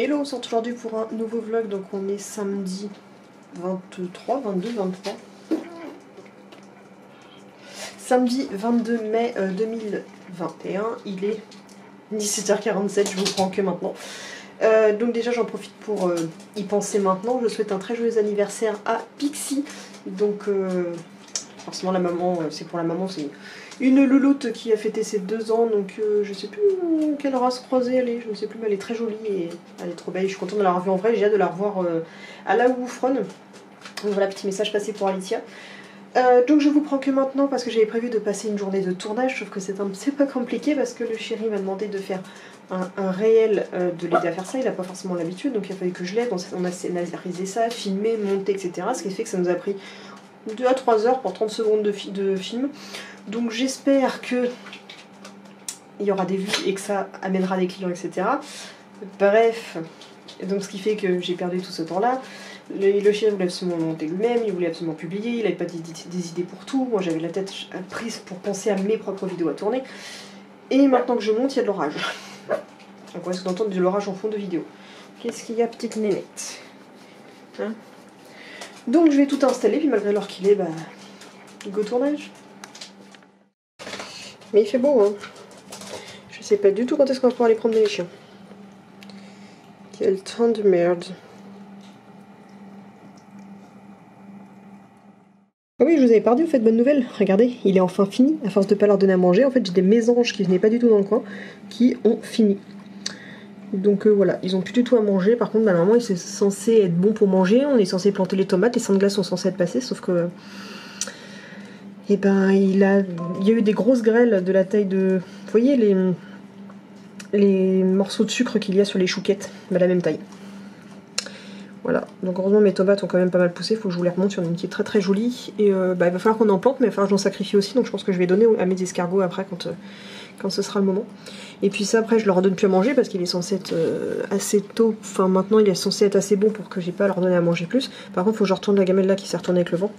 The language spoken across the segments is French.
Hello, on sort aujourd'hui pour un nouveau vlog, donc on est samedi 23, 22, 23. Samedi 22 mai 2021, il est 17h47, je vous prends que maintenant. Donc déjà j'en profite pour y penser maintenant. Je souhaite un très joyeux anniversaire à Pixie. Donc forcément la maman, c'est pour la maman, c'est une louloute qui a fêté ses 2 ans. Donc je sais plus quelle race croisée elle est, je ne sais plus, mais elle est très jolie et elle est trop belle. Je suis contente de l'avoir vue en vrai, j'ai hâte de la revoir à la Woufronne. Donc voilà, petit message passé pour Alicia. Donc je vous prends que maintenant parce que j'avais prévu de passer une journée de tournage, sauf que c'est un petit peu compliqué parce que le chéri m'a demandé de faire un réel, de l'aider à faire ça. Il n'a pas forcément l'habitude, donc il a fallu que je l'aide. On a scénarisé ça, filmé, monté, etc. Ce qui fait que ça nous a pris 2 à 3 heures pour 30 secondes de film. Donc j'espère que il y aura des vues et que ça amènera des clients, etc. Bref, donc ce qui fait que j'ai perdu tout ce temps-là. Le chéri voulait absolument monter lui-même, il voulait absolument publier, il n'avait pas des idées pour tout. Moi j'avais la tête prise pour penser à mes propres vidéos à tourner. Et maintenant que je monte, il y a de l'orage. Donc on risque d'entendre de l'orage en fond de vidéo. Qu'est-ce qu'il y a, petite nénette, hein? Donc je vais tout installer, puis malgré l'heure qu'il est, bah, go tournage. Mais il fait beau, hein. Je sais pas du tout quand est-ce qu'on va pouvoir aller promener les chiens. Quel temps de merde. Ah oui, je vous avais pas dit, en fait, bonne nouvelle. Regardez, il est enfin fini. À force de pas leur donner à manger, en fait, j'ai des mésanges qui venaient pas du tout dans le coin, qui ont fini. Donc voilà, ils ont plus du tout à manger. Par contre, normalement, c'est censé être bon pour manger. On est censé planter les tomates, les seins de glace sont censés être passés, sauf que... Eh ben, il y a eu des grosses grêles de la taille de... Vous voyez les morceaux de sucre qu'il y a sur les chouquettes, bah, la même taille. Voilà, donc heureusement mes tomates ont quand même pas mal poussé, il faut que je vous les remonte, il y en a une qui est très très jolie. Et bah, il va falloir qu'on en plante, mais il va falloir que j'en sacrifie aussi, donc je pense que je vais donner à mes escargots après quand ce sera le moment. Et puis ça après je leur donne plus à manger parce qu'il est censé être assez tôt, enfin maintenant il est censé être assez bon pour que j'ai pas à leur donner à manger plus. Par contre il faut que je retourne la gamelle là qui s'est retournée avec le vent.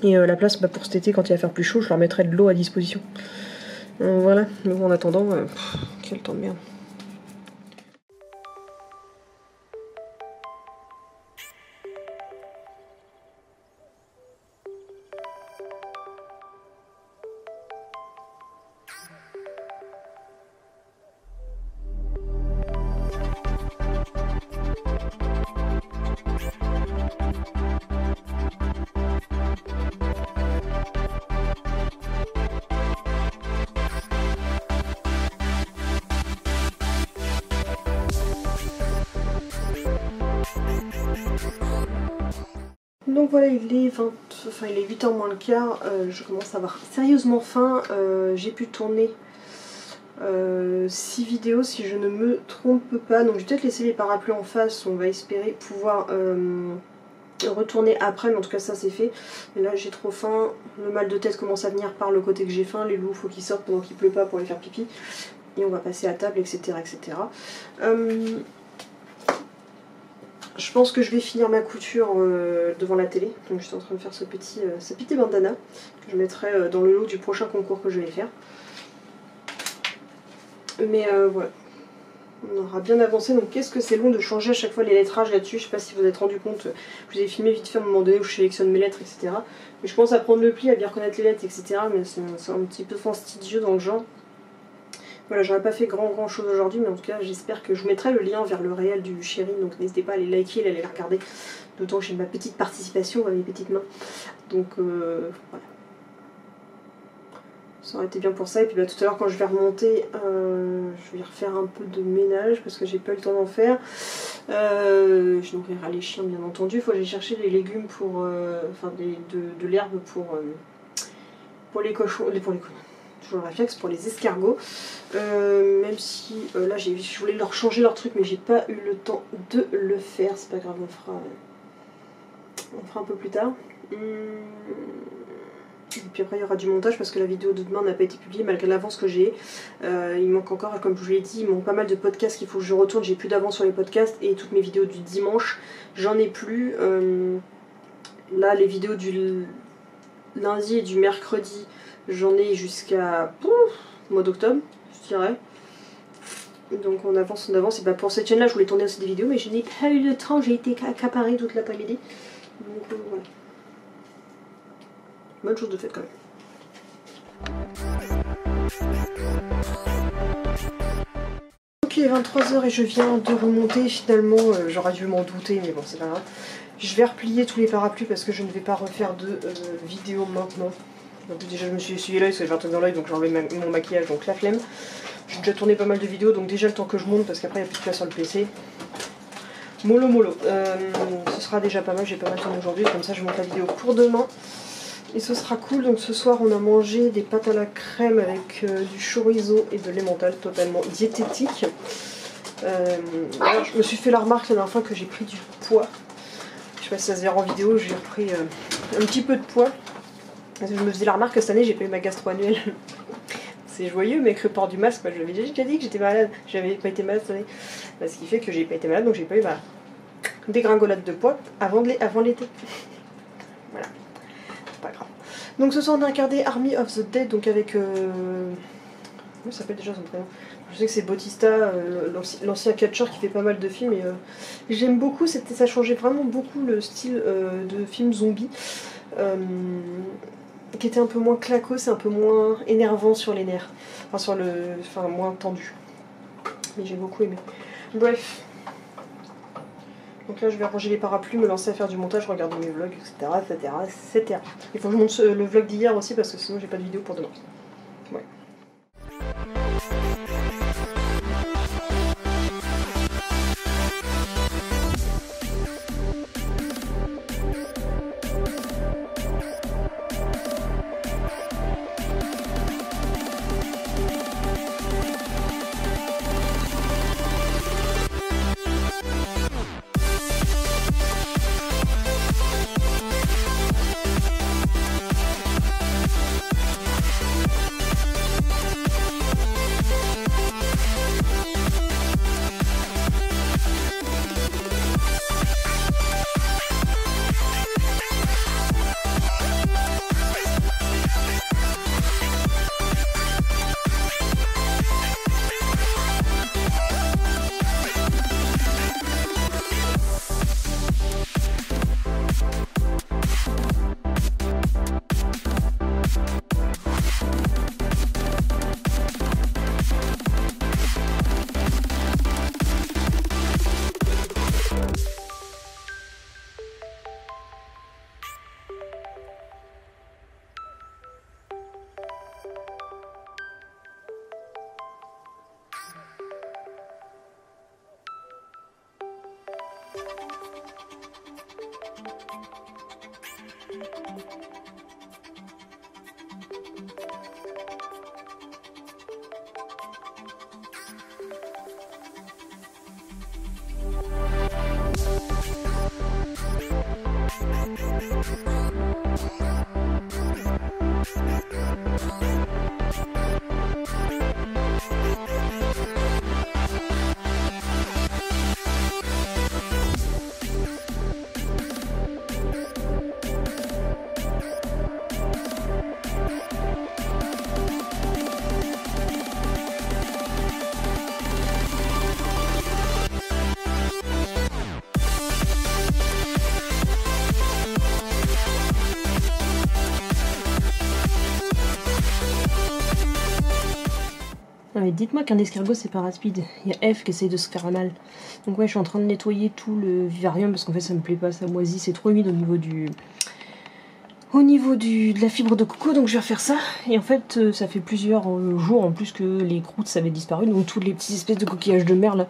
Et la place, bah, pour cet été quand il va faire plus chaud, je leur mettrai de l'eau à disposition. Voilà, mais bon en attendant, quel temps de merde. Donc voilà, il est 8h moins le quart, je commence à avoir sérieusement faim. J'ai pu tourner 6 vidéos si je ne me trompe pas, donc je vais peut-être laisser les parapluies en face, on va espérer pouvoir retourner après, mais en tout cas ça c'est fait. Et là j'ai trop faim, le mal de tête commence à venir par le côté que j'ai faim, les loups faut qu'ils sortent pendant qu'il pleut pas pour aller faire pipi, et on va passer à table, etc. etc. Je pense que je vais finir ma couture devant la télé, donc je suis en train de faire ce petit bandana que je mettrai dans le lot du prochain concours que je vais faire. Mais voilà, on aura bien avancé. Donc qu'est-ce que c'est long de changer à chaque fois les lettrages là-dessus. Je sais pas si vous vous êtes rendu compte, je vous ai filmé vite fait à un moment donné où je sélectionne mes lettres, etc. Mais je commence à prendre le pli, à bien reconnaître les lettres, etc. Mais c'est un petit peu fastidieux dans le genre. Voilà, j'aurais pas fait grand chose aujourd'hui, mais en tout cas j'espère que je vous mettrai le lien vers le réel du chéri, donc n'hésitez pas à aller liker et à aller le regarder, d'autant que j'ai ma petite participation à mes petites mains, donc voilà. Ça aurait été bien pour ça, et puis bah, tout à l'heure quand je vais remonter, je vais refaire un peu de ménage parce que j'ai pas eu le temps d'en faire. Je nourrirai les chiens bien entendu, il faut aller chercher les légumes pour, de l'herbe pour les cochons, toujours le réflexe, pour les escargots, même si là je voulais leur changer leur truc mais j'ai pas eu le temps de le faire, c'est pas grave, on fera un peu plus tard. Et puis après il y aura du montage parce que la vidéo de demain n'a pas été publiée malgré l'avance que j'ai. Il manque encore, comme je vous l'ai dit, il manque pas mal de podcasts qu'il faut que je retourne, j'ai plus d'avance sur les podcasts et toutes mes vidéos du dimanche, j'en ai plus. Là les vidéos du lundi et du mercredi, j'en ai jusqu'à mois d'octobre, je dirais. Donc on avance, et bah pour cette chaîne là je voulais tourner aussi des vidéos mais je n'ai pas eu le temps, j'ai été accaparée toute l'après-midi. Donc voilà. Bonne chose de faite quand même. Ok, 23h et je viens de remonter finalement, j'aurais dû m'en douter mais bon c'est pas grave. Je vais replier tous les parapluies parce que je ne vais pas refaire de vidéo maintenant. Donc déjà je me suis essuyé l'œil parce que j'ai un truc dans l'œil donc j'ai enlevé mon maquillage donc la flemme. J'ai déjà tourné pas mal de vidéos donc déjà le temps que je monte parce qu'après il n'y a plus de place sur le PC. Mollo mollo. Ce sera déjà pas mal, j'ai pas mal tourné aujourd'hui, comme ça je monte la vidéo pour demain. Et ce sera cool, donc ce soir on a mangé des pâtes à la crème avec du chorizo et de l'emmental totalement diététique. Alors, je me suis fait la remarque la dernière fois que j'ai pris du poids. Je sais pas si ça se verra en vidéo, j'ai repris un petit peu de poids. Parce que je me faisais la remarque que cette année j'ai pas eu ma gastro annuelle. C'est joyeux, mais avec le port du masque, je l'avais déjà dit que j'étais malade. J'avais pas été malade cette année. Bah, ce qui fait que j'ai pas été malade, donc j'ai pas eu ma dégringolade de poids avant l'été. Voilà, c'est pas grave. Donc ce soir on a regardé Army of the Dead, donc avec... Comment ça s'appelle déjà son prénom? Je sais que c'est Bautista, l'ancien catcheur qui fait pas mal de films, et j'aime beaucoup, ça changeait vraiment beaucoup le style de film zombie. Qui était un peu moins claquos, c'est un peu moins énervant sur les nerfs. Enfin, moins tendu. Mais j'ai beaucoup aimé. Bref. Donc là je vais ranger les parapluies, me lancer à faire du montage, regarder mes vlogs, etc. Il faut que je monte le vlog d'hier aussi parce que sinon j'ai pas de vidéo pour demain. Ouais. Mais dites-moi qu'un escargot c'est pas rapide. Il y a F qui essaye de se faire mal. Donc ouais, je suis en train de nettoyer tout le vivarium parce qu'en fait ça me plaît pas, ça moisit, c'est trop humide au niveau de la fibre de coco, donc je vais refaire ça. Et en fait ça fait plusieurs jours en plus que les croûtes ça avait disparu, donc toutes les petites espèces de coquillages de mer là,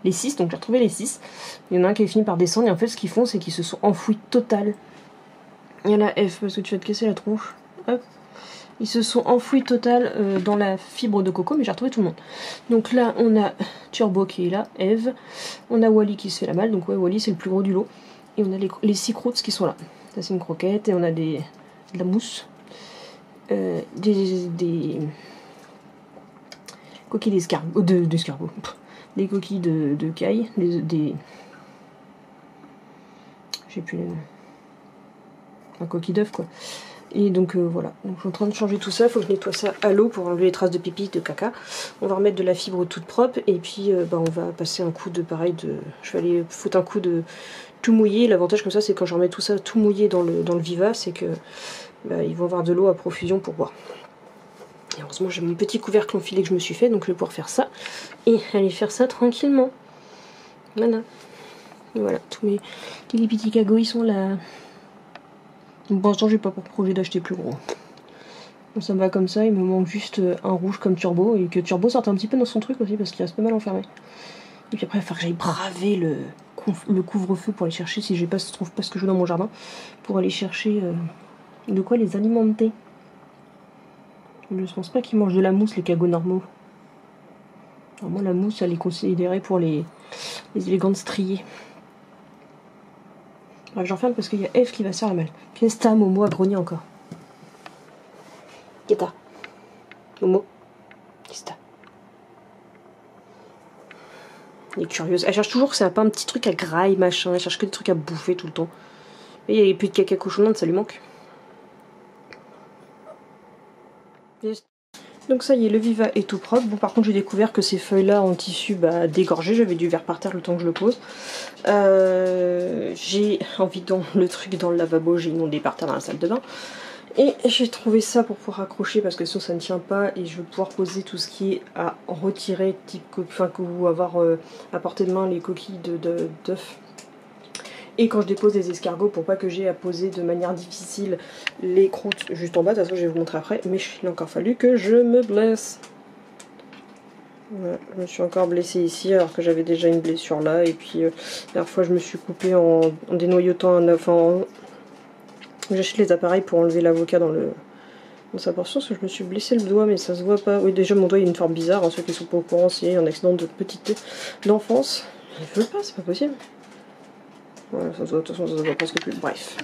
les 6, donc j'ai retrouvé les 6. Il y en a un qui est fini par descendre et en fait ce qu'ils font c'est qu'ils se sont enfouis total. Il y en a F parce que tu vas te casser la tronche. Hop. Ils se sont enfouis total dans la fibre de coco, mais j'ai retrouvé tout le monde. Donc là, on a Turbo qui est là, Eve. On a Wally qui se fait la malle, donc ouais, Wally c'est le plus gros du lot. Et on a les 6 croûtes qui sont là. Ça c'est une croquette, et on a de la mousse. Des coquilles d'escargot. Des coquilles de caille. J'ai plus les noms. Un coquille d'œuf quoi. Et donc voilà, donc, je suis en train de changer tout ça, il faut que je nettoie ça à l'eau pour enlever les traces de pipi, de caca. On va remettre de la fibre toute propre et puis on va passer un coup de pareil de. Je vais aller foutre un coup de tout mouillé. L'avantage comme ça c'est quand je remets tout ça tout mouillé dans le Viva, c'est que ils vont avoir de l'eau à profusion pour boire. Et heureusement j'ai mon petit couvercle enfilé que je me suis fait, donc je vais pouvoir faire ça et aller faire ça tranquillement. Voilà. Et voilà, tous mes petits cagots ils sont là. Donc pour l'instant j'ai pas pour projet d'acheter plus gros. Donc ça me va comme ça, il me manque juste un rouge comme Turbo, et que Turbo sorte un petit peu dans son truc aussi parce qu'il reste pas mal enfermé. Et puis après il va falloir que j'aille braver le couvre-feu pour aller chercher, si je trouve pas ce que je veux dans mon jardin, pour aller chercher de quoi les alimenter. Je pense pas qu'ils mangent de la mousse les cagots normaux. Alors moi la mousse elle est considérée pour les élégantes striées. Bref, j'enferme parce qu'il y a Eve qui va se faire la malle. Qu'est-ce que t'as, Momo, à grogner encore? Qu'est-ce que t'as, Momo? Qu'est-ce que t'as? Elle est curieuse. Elle cherche toujours que ça n'a pas un petit truc à graille, machin. Elle cherche que des trucs à bouffer tout le temps. Et il n'y a plus de caca cochonnante, ça lui manque. Donc ça y est, le Viva est tout propre. Bon, par contre, j'ai découvert que ces feuilles-là en tissu dégorgé. J'avais du verre par terre le temps que je le pose. J'ai envie dans le truc dans le lavabo, j'ai inondé par terre dans la salle de bain. Et j'ai trouvé ça pour pouvoir accrocher parce que sinon ça ne tient pas et je vais pouvoir poser tout ce qui est à retirer, type ou avoir à portée de main les coquilles d'œufs. Et quand je dépose des escargots, pour pas que j'ai à poser de manière difficile les croûtes juste en bas, de toute façon je vais vous montrer après, mais il a encore fallu que je me blesse. Voilà, je me suis encore blessée ici alors que j'avais déjà une blessure là, et puis la dernière fois je me suis coupée en dénoyautant un œuf, j'achète les appareils pour enlever l'avocat dans sa portion, parce que je me suis blessé le doigt mais ça se voit pas. Oui, déjà mon doigt il a une forme bizarre, ceux qui sont pas au courant, c'est un accident de petite d'enfance. Il veut pas, c'est pas possible. Voilà, ça se voit, de toute façon ça se voit presque plus. Bref.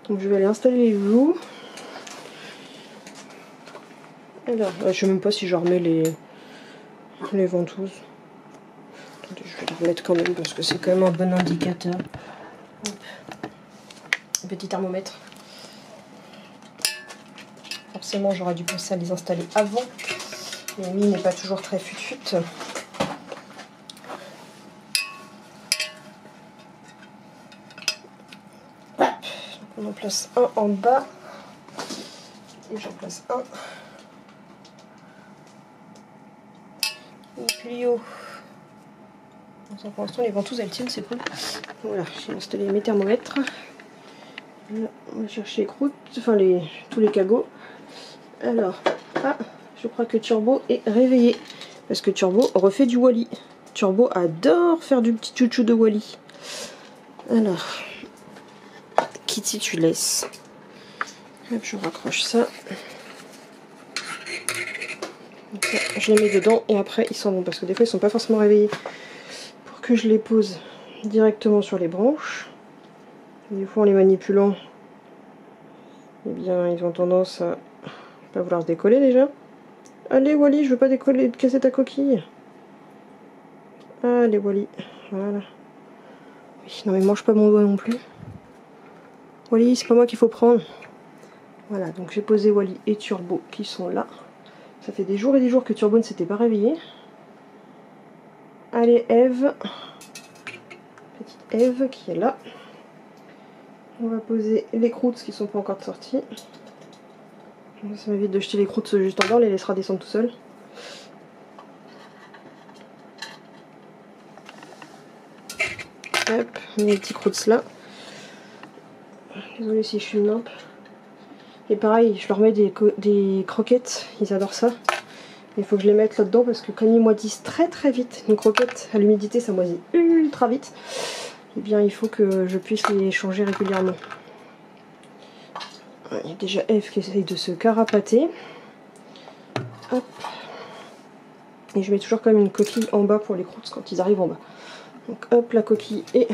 Donc je vais aller installer les joues. Alors, je sais même pas si je remets les ventouses. Attendez, je vais les remettre quand même parce que c'est quand même un bon indicateur. Hop. Un petit thermomètre. Forcément j'aurais dû penser à les installer avant. Mais mi n'est pas toujours très fut-fut. On en place un en bas et j'en place un plus haut. Donc pour l'instant les ventouses elles tiennent, c'est cool. Voilà, j'ai installé mes thermomètres. Là, on va chercher les croûtes, enfin tous les cagots. Alors, je crois que Turbo est réveillé parce que Turbo refait du Wally. Turbo adore faire du petit chouchou de Wally. Alors, Kitty, tu laisses. Hop, je raccroche ça. Donc ça. Je les mets dedans et après ils s'en vont parce que des fois ils sont pas forcément réveillés pour que je les pose directement sur les branches. Des fois en les manipulant, eh bien ils ont tendance à pas vouloir se décoller déjà. Allez Wally, je veux pas décoller, casser ta coquille. Allez Wally, voilà. Oui, non mais mange pas mon doigt non plus. Wally, c'est pas moi qu'il faut prendre. Voilà, donc j'ai posé Wally et Turbo qui sont là. Ça fait des jours et des jours que Turbo ne s'était pas réveillé. Allez Eve, petite Eve qui est là. On va poser les croûtes qui sont pas encore sorties. Ça m'évite de jeter les croûtes juste en bas, on les laissera descendre tout seul. Hop, mes petits croûtes là. Désolée si je suis une lampe. Et pareil, je leur mets des croquettes, ils adorent ça. Il faut que je les mette là-dedans parce que comme ils moisissent très très vite, une croquette à l'humidité ça moisit ultra vite. Et bien il faut que je puisse les changer régulièrement. Il y a déjà Eve qui essaye de se carapater. Hop. Et je mets toujours quand même une coquille en bas pour les croûtes quand ils arrivent en bas. Donc hop, la coquille et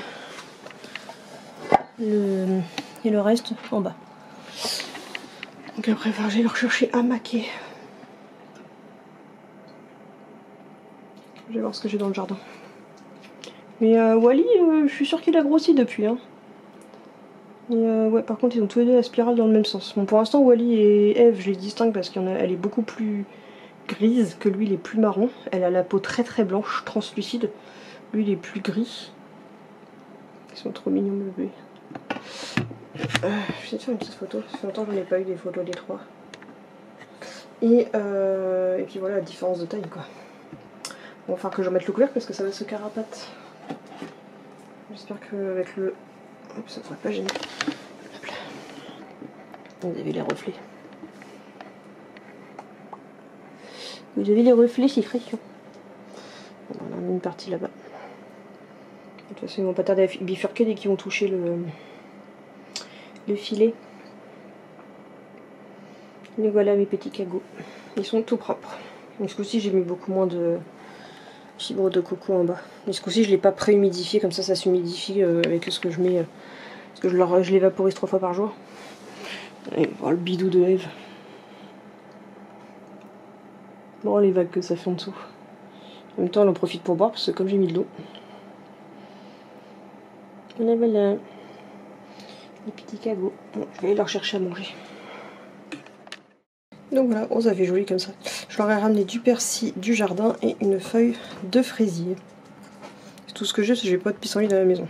le reste en bas. Donc après, je vais leur chercher à maquer. Je vais voir ce que j'ai dans le jardin. Mais Wally, je suis sûre qu'il a grossi depuis. Hein. Et ouais, par contre, ils ont tous les deux la spirale dans le même sens. Bon, pour l'instant, Wally et Eve, je les distingue parce qu'elle est beaucoup plus grise que lui, il est plus marron. Elle a la peau très très blanche, translucide. Lui, il est plus gris. Ils sont trop mignons, mes bébés. Je vais essayer de faire une petite photo. Ça fait longtemps que je n'ai pas eu des photos des trois. Et puis voilà, la différence de taille, quoi. Bon, il va falloir que je remette le couvercle parce que ça va se carapate. J'espère qu'avec le... Hop, ça ne devrait pas gêner. Hop là. Vous avez les reflets. Vous avez les reflets, c'est friction. Bon, on en a une partie là-bas. De toute façon, ils vont pas tarder à bifurquer dès qu'ils vont toucher le filet. Et voilà mes petits cagots. Ils sont tout propres. Donc, ce coup-ci, j'ai mis beaucoup moins de fibre de coco en bas. Et ce coup-ci, je ne l'ai pas pré-humidifié, comme ça s'humidifie avec ce que je mets. Parce que je les vaporise 3 fois par jour. Et bon, le bidou de Eve. Bon, les vagues que ça fait en dessous. En même temps, elle en profite pour boire, parce que comme j'ai mis de l'eau. Voilà, voilà. Les petits cagots. Bon, je vais aller leur chercher à manger. Donc voilà, on avait joli comme ça. Je leur ai ramené du persil du jardin et une feuille de fraisier. C'est tout ce que j'ai, parce que j'ai pas de pissenlit dans la maison.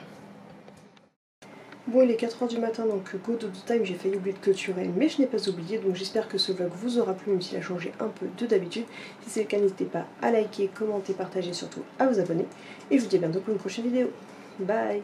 Bon, il est 4 h du matin, donc go to the time, j'ai failli oublier de clôturer, mais je n'ai pas oublié, donc j'espère que ce vlog vous aura plu, même s'il a changé un peu de d'habitude. Si c'est le cas, n'hésitez pas à liker, commenter, partager, surtout à vous abonner. Et je vous dis à bientôt pour une prochaine vidéo. Bye!